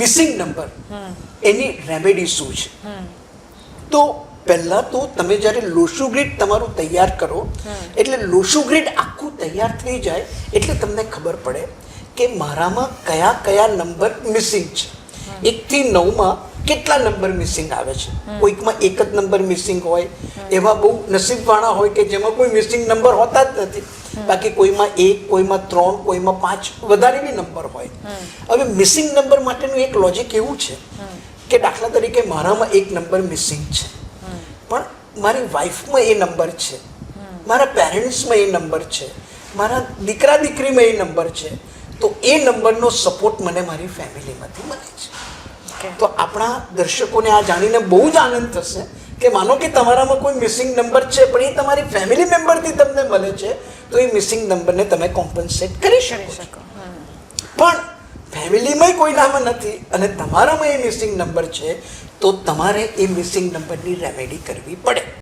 Missing number એની remedy શું છે? તો પહેલાં તો તમે જ્યારે લોશુ ગ્રીડ તમારું તૈયાર કરો એટલે લોશુ ગ્રીડ આખું તૈયાર થઈ જાય એટલે તમને ખબર પડે કે મારામાં કયા કયા નંબર મિસિંગ છે. 1 થી 9માં કેટલા નંબર મિસિંગ આવે છે. કોઈકમાં એક જ નંબર મિસિંગ હોય, એવા બહુ નસીબવાળા હોય કે જેમાં કોઈ મિસિંગ નંબર હોતા જ નથી. બાકી કોઈમાં 1, કોઈમાં 3, કોઈમાં 5 વધારે બી નંબર હોય. હવે મિસિંગ નંબર માટેનું એક લોજિક એવું છે કે દાખલા તરીકે મારામાં એક નંબર મિસિંગ છે, પણ મારી વાઈફમાં એ નંબર છે, મારા પેરેન્ટ્સમાં એ નંબર છે, મારા દીકરા દીકરીમાં એ નંબર છે, તો એ નંબરનો સપોર્ટ મને મારી ફેમિલીમાંથી મળે છે. તો આપણા દર્શકોને આ જાણીને બહુ જ આનંદ થશે કે માનો કે તમારામાં કોઈ મિસિંગ નંબર છે પણ એ તમારી ફેમિલી મેમ્બરથી તમને મળે છે, તો એ મિસિંગ નંબરને તમે કોમ્પન્સેટ કરી શકો. પણ ફેમિલીમાં કોઈનામાં નથી અને તમારામાં એ મિસિંગ નંબર છે, તો તમારે એ મિસિંગ નંબરની રેમેડી કરવી પડે.